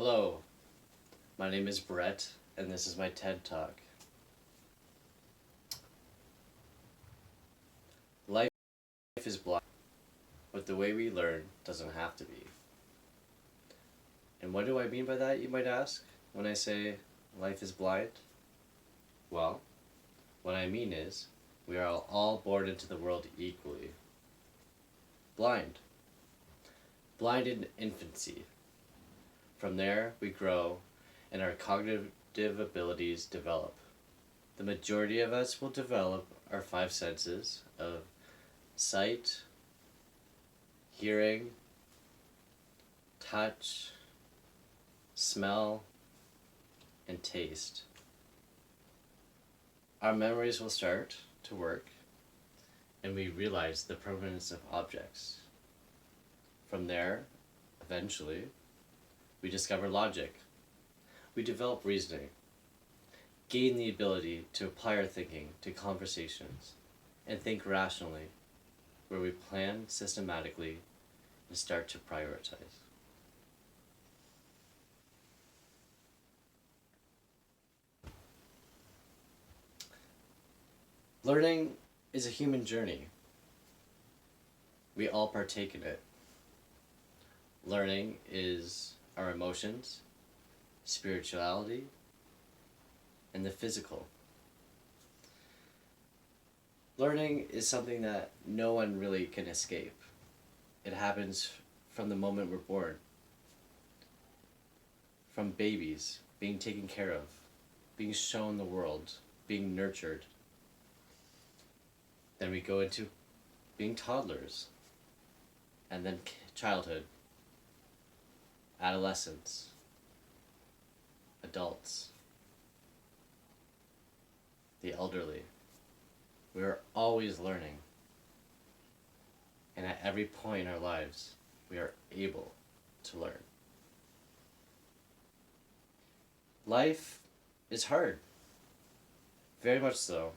Hello, my name is Brett, and this is my TED Talk. Life is blind, but the way we learn doesn't have to be. And what do I mean by that, you might ask, when I say life is blind? Well, what I mean is we are all born into the world equally. Blind. Blind in infancy. From there, we grow and our cognitive abilities develop. The majority of us will develop our five senses of sight, hearing, touch, smell, and taste. Our memories will start to work, and we realize the permanence of objects. From there, eventually, we discover logic. We develop reasoning, gain the ability to apply our thinking to conversations, and think rationally, where we plan systematically and start to prioritize. Learning is a human journey. We all partake in it. Learning is our emotions, spirituality, and the physical. Learning is something that no one really can escape. It happens from the moment we're born, from babies being taken care of, being shown the world, being nurtured. Then we go into being toddlers, and then childhood, adolescence, adults, the elderly. We are always learning. And at every point in our lives, we are able to learn. Life is hard. Very much so.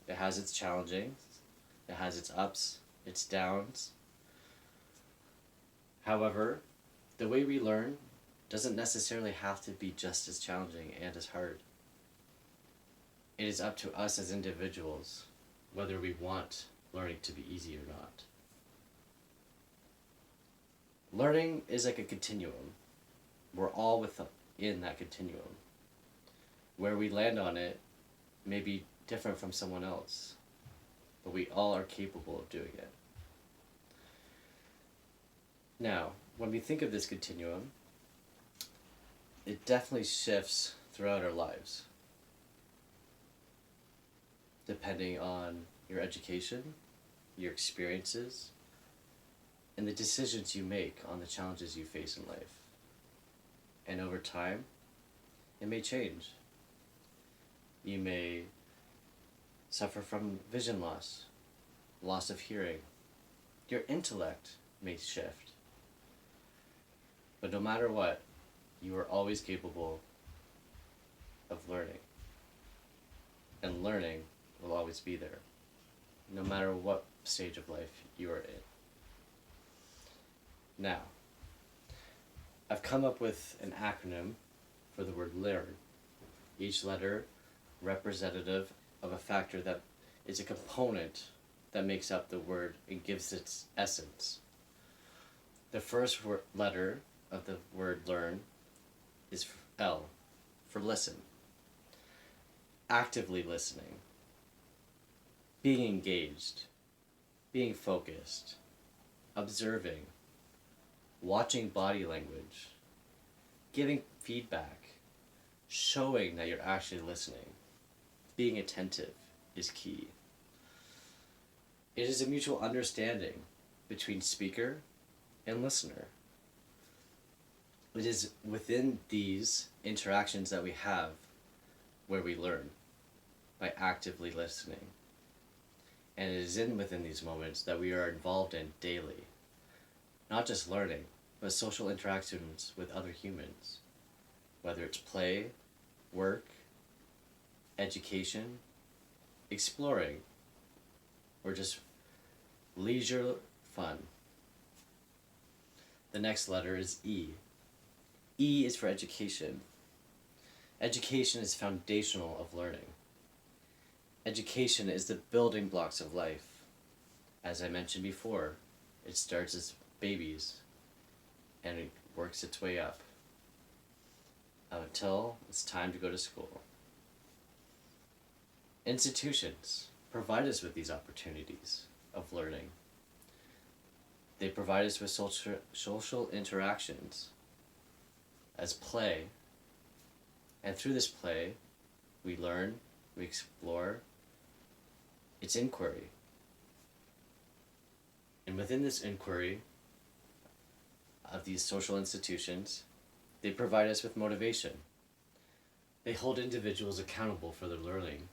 It has its challenging, it has its ups, its downs. However, the way we learn doesn't necessarily have to be just as challenging and as hard. It is up to us as individuals whether we want learning to be easy or not. Learning is like a continuum. We're all within that continuum. Where we land on it may be different from someone else, but we all are capable of doing it. Now, when we think of this continuum, it definitely shifts throughout our lives, depending on your education, your experiences, and the decisions you make on the challenges you face in life. And over time, it may change. You may suffer from vision loss, loss of hearing. Your intellect may shift. But no matter what, you are always capable of learning. And learning will always be there, no matter what stage of life you are in. Now, I've come up with an acronym for the word learn. Each letter representative of a factor that is a component that makes up the word and gives its essence. The first letter of the word learn is L, for listen. Actively listening, being engaged, being focused, observing, watching body language, giving feedback, showing that you're actually listening, being attentive is key. It is a mutual understanding between speaker and listener. It is within these interactions that we have where we learn, by actively listening. And it is within these moments that we are involved in daily. Not just learning, but social interactions with other humans. Whether it's play, work, education, exploring, or just leisure fun. The next letter is E, E is for education. Education is foundational of learning. Education is the building blocks of life. As I mentioned before, it starts as babies and it works its way up until it's time to go to school. Institutions provide us with these opportunities of learning. They provide us with social interactions as play, and through this play, we learn, we explore, it's inquiry. And within this inquiry of these social institutions, they provide us with motivation. They hold individuals accountable for their learning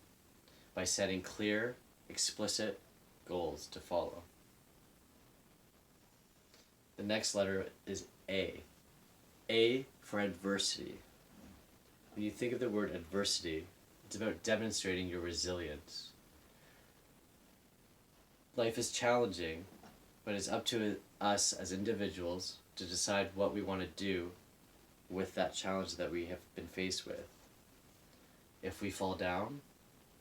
by setting clear, explicit goals to follow. The next letter is A. A for adversity. When you think of the word adversity, it's about demonstrating your resilience. Life is challenging, but it's up to us as individuals to decide what we want to do with that challenge that we have been faced with. If we fall down,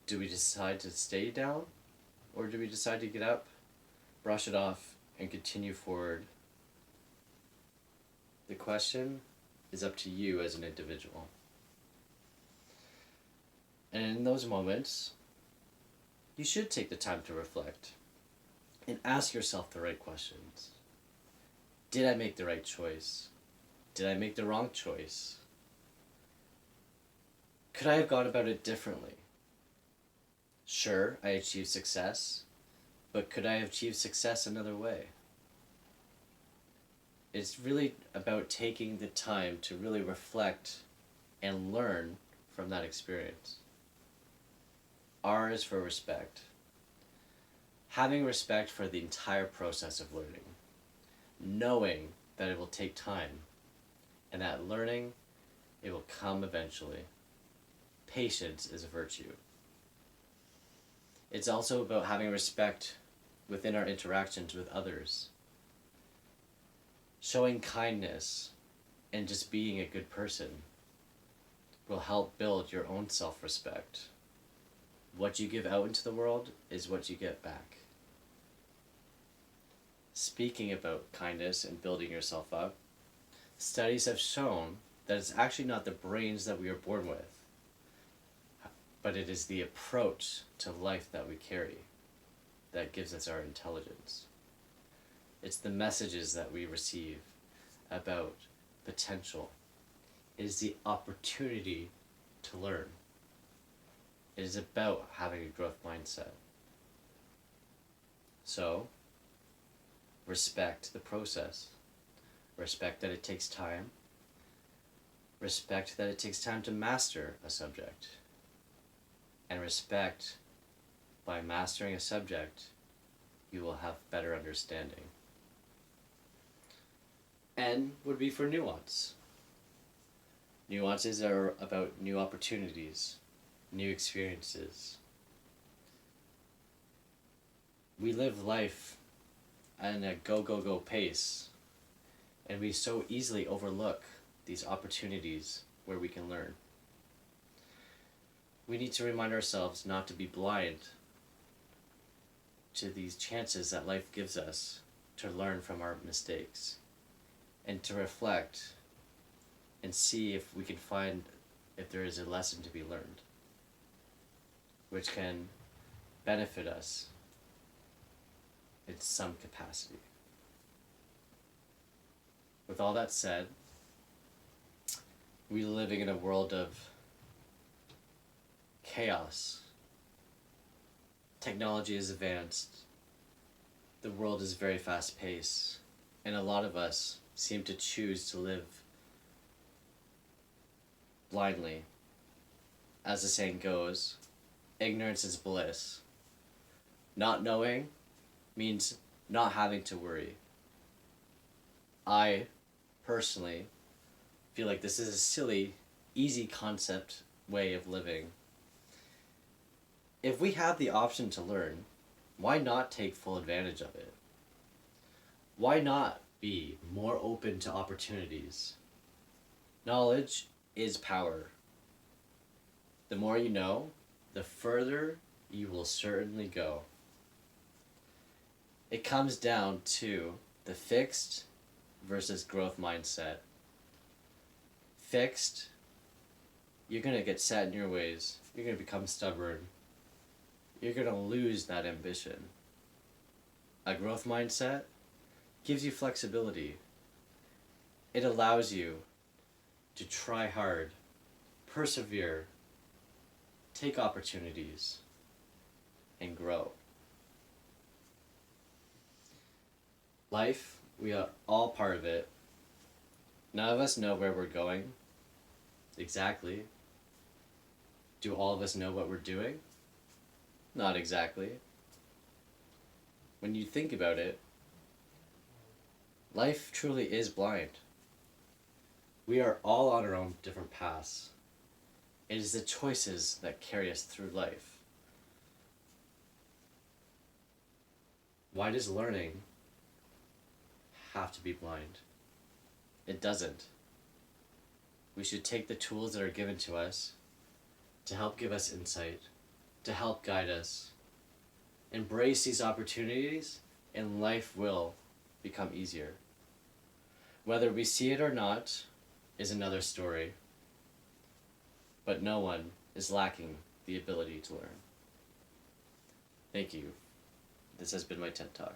do we decide to stay down? Or do we decide to get up, brush it off, and continue forward? The question is up to you as an individual. And in those moments, you should take the time to reflect and ask yourself the right questions. Did I make the right choice? Did I make the wrong choice? Could I have gone about it differently? Sure, I achieved success, but could I have achieved success another way? It's really about taking the time to really reflect and learn from that experience. R is for respect. Having respect for the entire process of learning, knowing that it will take time, and that learning, it will come eventually. Patience is a virtue. It's also about having respect within our interactions with others. Showing kindness and just being a good person will help build your own self-respect. What you give out into the world is what you get back. Speaking about kindness and building yourself up, studies have shown that it's actually not the brains that we are born with, but it is the approach to life that we carry that gives us our intelligence. It's the messages that we receive about potential. It is the opportunity to learn. It is about having a growth mindset. So, respect the process. Respect that it takes time. Respect that it takes time to master a subject. And respect, by mastering a subject, you will have better understanding. N would be for nuance. Nuances are about new opportunities, new experiences. We live life at a go pace, and we so easily overlook these opportunities where we can learn. We need to remind ourselves not to be blind to these chances that life gives us to learn from our mistakes and to reflect and see if we can find if there is a lesson to be learned which can benefit us in some capacity. With all that said, we're living in a world of chaos. Technology is advanced. The world is very fast paced, and a lot of us seem to choose to live blindly. As the saying goes, ignorance is bliss. Not knowing means not having to worry. I personally feel like this is a silly, easy concept way of living. If we have the option to learn, why not take full advantage of it? Why not be more open to opportunities? Knowledge is power. The more you know, the further you will certainly go. It comes down to the fixed versus growth mindset. Fixed, you're going to get set in your ways. You're going to become stubborn. You're going to lose that ambition. A growth mindset gives you flexibility. It allows you to try hard, persevere, take opportunities, and grow. Life, we are all part of it. None of us know where we're going exactly. Do all of us know what we're doing? Not exactly. When you think about it, life truly is blind. We are all on our own different paths. It is the choices that carry us through life. Why does learning have to be blind? It doesn't. We should take the tools that are given to us to help give us insight, to help guide us. Embrace these opportunities, and life will become easier. Whether we see it or not is another story, but no one is lacking the ability to learn. Thank you. This has been my TED Talk.